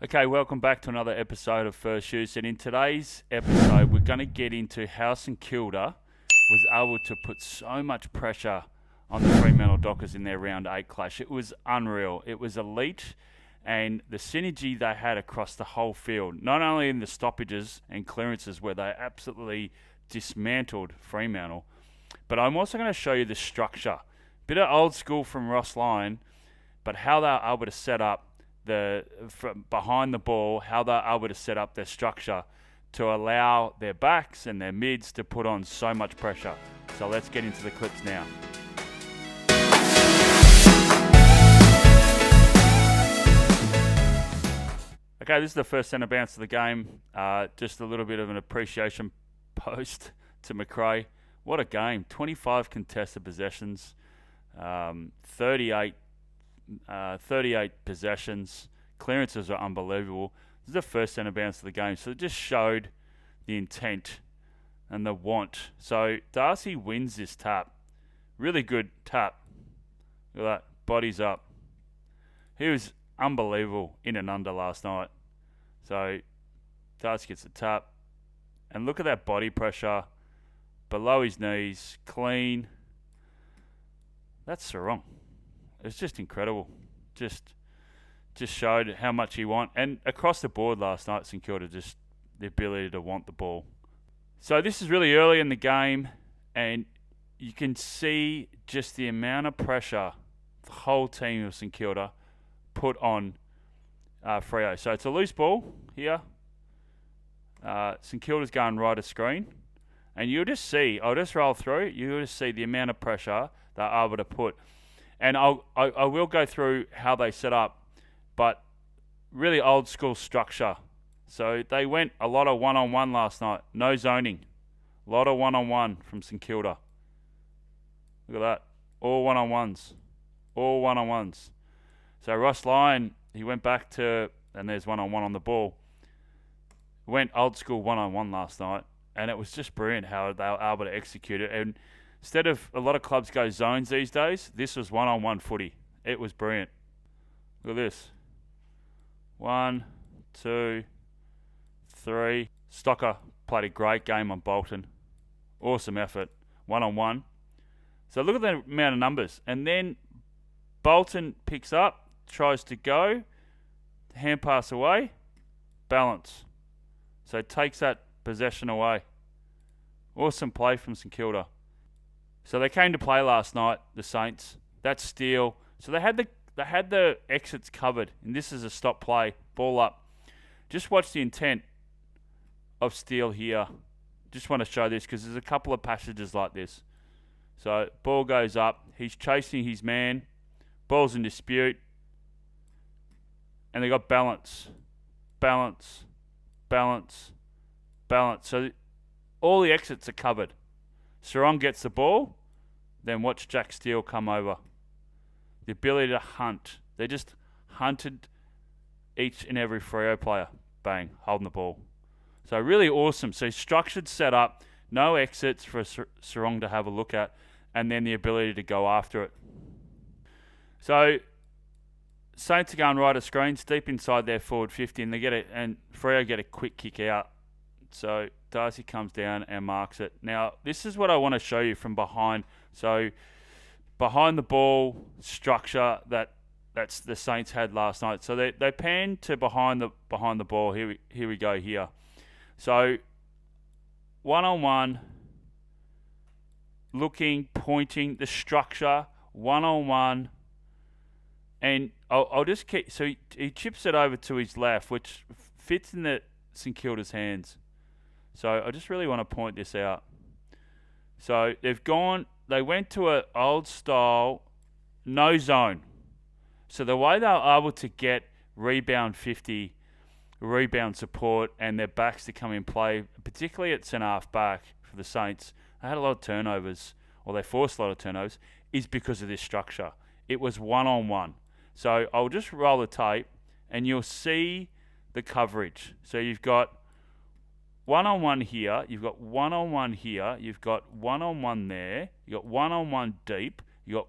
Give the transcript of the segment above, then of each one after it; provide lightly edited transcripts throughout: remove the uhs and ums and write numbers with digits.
Okay, welcome back to another episode of First Use. And in today's episode, we're going to get into how St Kilda was able to put so much pressure on the Fremantle Dockers in their round 8 clash. It was unreal. It was elite, and the synergy they had across the whole field, not only in the stoppages and clearances where they absolutely dismantled Fremantle, but I'm also going to show you the structure. Bit of old school from Ross Lyon, but how they were able to set up from behind the ball, how they're able to set up their structure to allow their backs and their mids to put on so much pressure. So let's get into the clips now. Okay, this is the first centre bounce of the game. Just a little bit of an appreciation post to McRae. What a game. 25 contested possessions, 38 possessions. Clearances are unbelievable. This is the first centre bounce of the game, so it just showed the intent and the want. So Darcy wins this tap. Really good tap. Look at that. Bodies up. He was unbelievable in and under last night. So Darcy gets the tap. And look at that body pressure. Below his knees. Clean. That's Sarong. It's just incredible. Just showed how much he want. And across the board last night, St Kilda just the ability to want the ball. So this is really early in the game, and you can see just the amount of pressure the whole team of St Kilda put on Freo. So it's a loose ball here. St Kilda's going right of screen. And you'll just see, I'll just roll through, you'll just see the amount of pressure they're able to put. And I will go through how they set up, but really old school structure. So they went a lot of one-on-one last night. No zoning. A lot of one-on-one from St Kilda. Look at that. All one-on-ones. All one-on-ones. So Ross Lyon, he went back to, and there's one-on-one on the ball. Went old school one-on-one last night, and it was just brilliant how they were able to execute it. And instead of a lot of clubs go zones these days, this was one-on-one footy. It was brilliant. Look at this. 1, 2, 3. Stocker played a great game on Bolton. Awesome effort. One-on-one. So look at the amount of numbers. And then Bolton picks up, tries to go, hand pass away, balance. So it takes that possession away. Awesome play from St Kilda. So they came to play last night, the Saints. That's Steele. So they had the exits covered, and this is a stop play, ball up. Just watch the intent of Steele here. Just want to show this because there's a couple of passages like this. So ball goes up. He's chasing his man. Ball's in dispute. And they got balance. Balance. Balance. Balance. So all the exits are covered. Sarong gets the ball, then watch Jack Steele come over. The ability to hunt. They just hunted each and every Freo player. Bang, holding the ball. So really awesome. So structured setup, no exits for Sarong to have a look at, and then the ability to go after it. So Saints are going right of screens, deep inside their forward 50, and Freo get a quick kick out. So Darcy comes down and marks it. Now, this is what I want to show you from behind. So behind the ball structure that's the Saints had last night. So they pan to behind the ball. Here we go here. So one-on-one, looking, pointing, the structure, one-on-one. And I'll just keep... So he chips it over to his left, which fits in the St Kilda's hands. So I just really want to point this out. So they went to an old style, no zone. So the way they were able to get rebound 50, rebound support, and their backs to come in play, particularly at centre half back for the Saints, they had a lot of turnovers, or they forced a lot of turnovers, is because of this structure. It was one-on-one. So I'll just roll the tape, and you'll see the coverage. So you've got one-on-one here, you've got one-on-one here, you've got one-on-one there, you've got one-on-one deep, you've got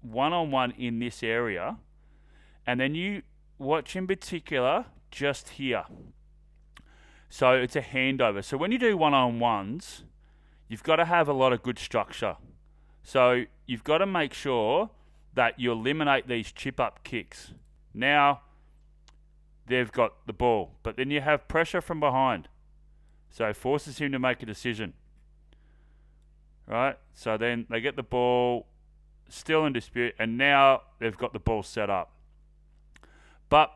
one-on-one in this area, and then you watch in particular just here. So it's a handover. So when you do one-on-ones, you've got to have a lot of good structure. So you've got to make sure that you eliminate these chip-up kicks. Now, they've got the ball, but then you have pressure from behind. So it forces him to make a decision. Right? So then they get the ball, still in dispute, and now they've got the ball set up. But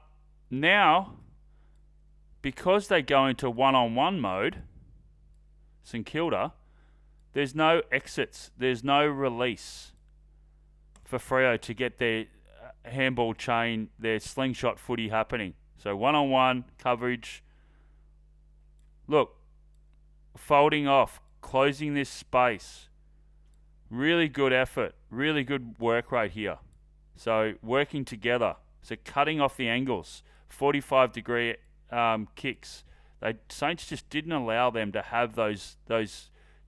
now, because they go into one-on-one mode, St Kilda, there's no exits, there's no release for Freo to get their handball chain, their slingshot footy happening. So one-on-one coverage. Look, folding off, closing this space. Really good effort, really good work rate here. So working together, so cutting off the angles, 45-degree kicks. Saints just didn't allow them to have those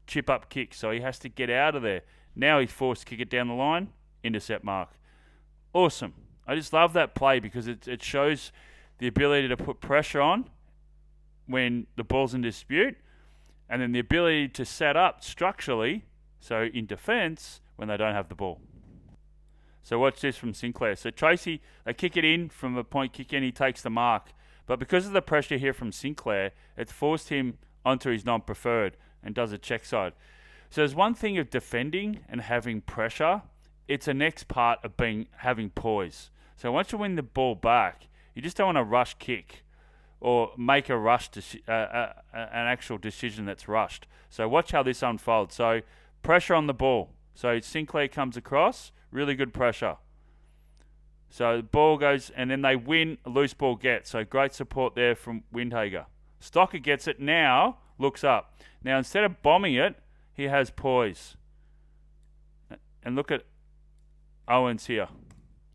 chip-up kicks, so he has to get out of there. Now he's forced to kick it down the line, intercept mark. Awesome. I just love that play because it shows the ability to put pressure on when the ball's in dispute, and then the ability to set up structurally, so in defence, when they don't have the ball. So watch this from Sinclair. So Tracy, they kick it in from a point kick in, he takes the mark. But because of the pressure here from Sinclair, it's forced him onto his non-preferred and does a check side. So there's one thing of defending and having pressure. It's a next part of having poise. So once you win the ball back, you just don't want to rush kick or make a an actual decision that's rushed. So watch how this unfolds. So pressure on the ball. So Sinclair comes across, really good pressure. So the ball goes, and then they win, a loose ball gets. So great support there from Windhager. Stocker gets it now, looks up. Now instead of bombing it, he has poise. And look at Owens here.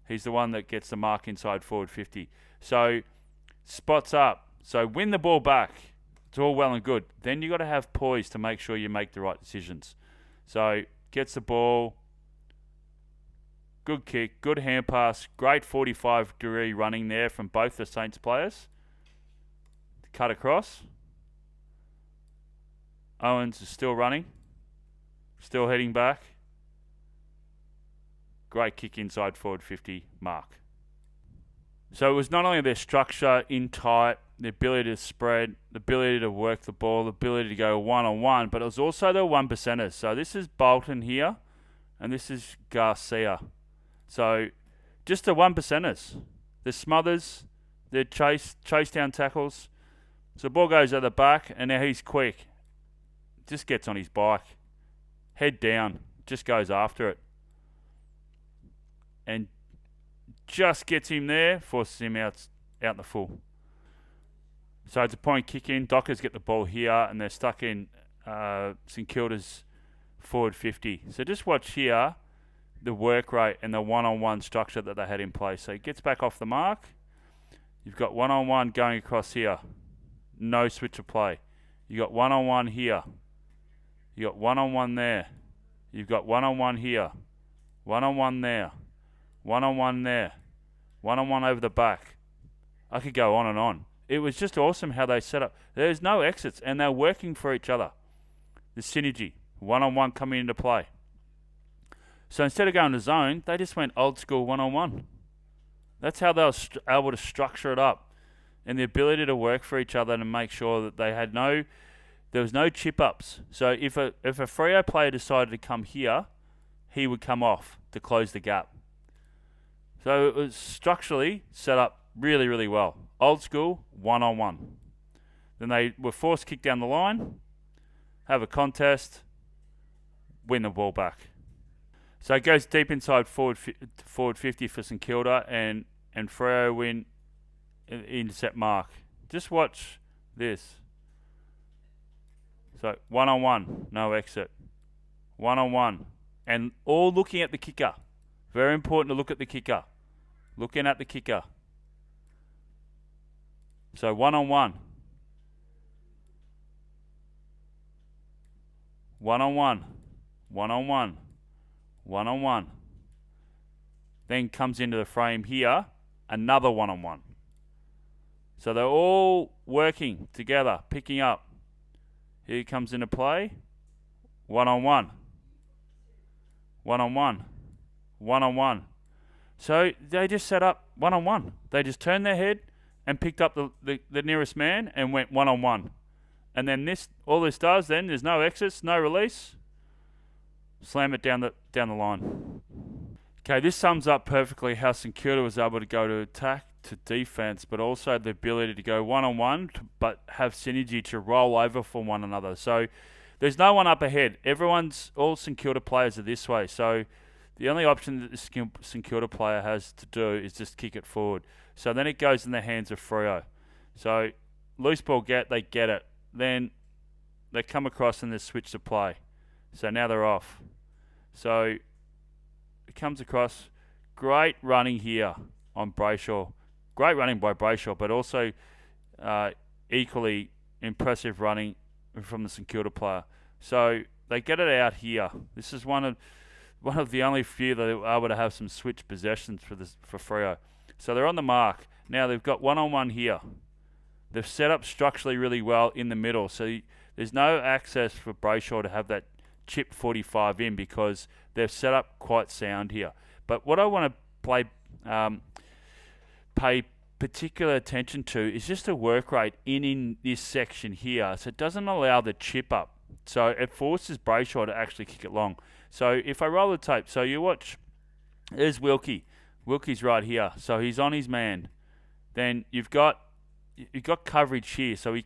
He's the one that gets the mark inside forward 50. So spots up. So win the ball back. It's all well and good. Then you got to have poise to make sure you make the right decisions. So gets the ball. Good kick, good hand pass, great 45-degree running there from both the Saints players. Cut across. Owens is still running. Still heading back. Great kick inside forward 50 mark. So it was not only their structure in tight, the ability to spread, the ability to work the ball, the ability to go one-on-one, but it was also the one percenters. So this is Bolton here, and this is Garcia. So just the one percenters. The smothers, the chase down tackles. So the ball goes at the back, and now he's quick. Just gets on his bike. Head down. Just goes after it. And just gets him there, forces him out in the full. So it's a point kick in. Dockers get the ball here, and they're stuck in St Kilda's forward 50. So just watch here the work rate and the one-on-one structure that they had in place. So he gets back off the mark. You've got one-on-one going across here. No switch of play. You got one-on-one here. You got one-on-one there. You've got one-on-one here. One-on-one there. One-on-one there. One-on-one over the back. I could go on and on. It was just awesome how they set up. There's no exits, and they're working for each other. The synergy. One-on-one coming into play. So instead of going to zone, they just went old school one-on-one. That's how they were able to structure it up. And the ability to work for each other and make sure that there was no chip-ups. So if a Freo player decided to come here, he would come off to close the gap. So it was structurally set up really, really well. Old school, one-on-one. Then they were forced kick down the line, have a contest, win the ball back. So it goes deep inside forward 50 for St Kilda, and Freo win intercept mark. Just watch this. So one-on-one, no exit. One-on-one. And all looking at the kicker. Very important to look at the kicker. Looking at the kicker. So one-on-one. One-on-one. One-on-one. One-on-one. Then comes into the frame here. Another one-on-one. So they're all working together, picking up. Here comes into play. One-on-one. One-on-one. One-on-one. So they just set up one-on-one. They just turned their head and picked up the nearest man and went one-on-one. And then all this does then, there's no exits, no release. Slam it down the line. Okay, this sums up perfectly how St Kilda was able to go to attack, to defence, but also the ability to go one-on-one, but have synergy to roll over for one another. So there's no one up ahead. All St Kilda players are this way. So the only option that the St Kilda player has to do is just kick it forward. So then it goes in the hands of Freo. So loose ball they get it. Then they come across and they switch to play. So now they're off. So it comes across. Great running here on Brayshaw. Great running by Brayshaw, but also equally impressive running from the St Kilda player. So they get it out here. This is one of the only few that are able to have some switch possessions for Freo. So they're on the mark. Now they've got one-on-one here. They've set up structurally really well in the middle. So there's no access for Brayshaw to have that chip 45 in because they've set up quite sound here. But what I want to pay particular attention to is just the work rate in this section here. So it doesn't allow the chip up. So it forces Brayshaw to actually kick it long. So if I roll the tape, so you watch, there's Wilkie. Wilkie's right here. So he's on his man. Then you've got coverage here. So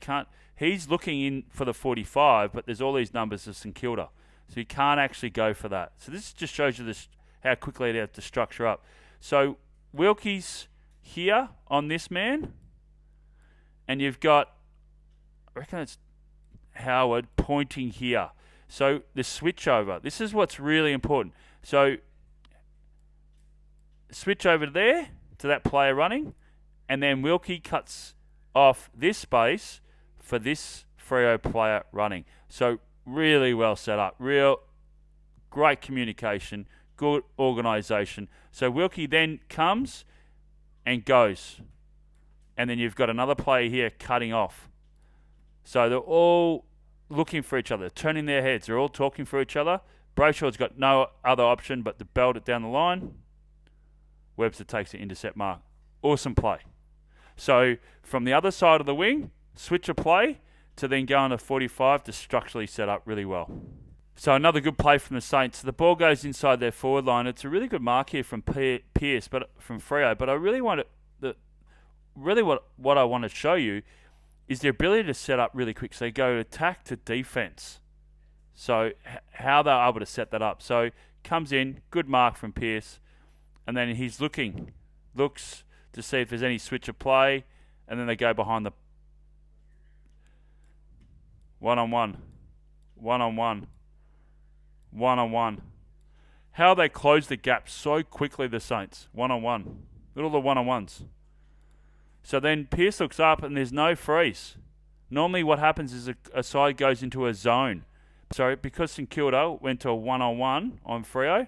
he's looking in for the 45, but there's all these numbers of St Kilda. So he can't actually go for that. So this just shows you how quickly they have to structure up. So Wilkie's here on this man. And you've got, I reckon it's Howard pointing here. So the switch over. This is what's really important. So switch over there to that player running. And then Wilkie cuts off this space for this Freo player running. So really well set up. Real great communication. Good organisation. So Wilkie then comes and goes. And then you've got another player here cutting off. So they're all looking for each other, turning their heads. They're all talking for each other. Brayshaw's got no other option but to belt it down the line. Webster takes the intercept mark. Awesome play. So from the other side of the wing, switch a play to then go on to 45 to structurally set up really well. So another good play from the Saints. The ball goes inside their forward line. It's a really good mark here from Pearce, but from Freo. But I really want what I want to show you is their ability to set up really quick. So they go attack to defense. So how they're able to set that up. So comes in, good mark from Pearce, and then he's looks to see if there's any switch of play, and then they go behind the one-on-one. How they close the gap so quickly, the Saints. One-on-one. Look at all the one-on-ones. So then Pearce looks up and there's no freeze. Normally what happens is a side goes into a zone. So because St Kilda went to a one-on-one on Freo,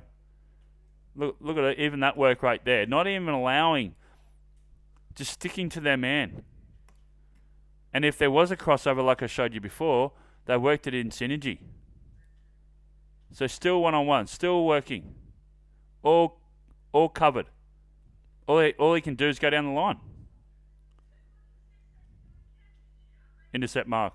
look at it, even that work right there. Not even allowing, just sticking to their man. And if there was a crossover like I showed you before, they worked it in synergy. So still one-on-one, still working. All covered. All he can do is go down the line. Intercept mark.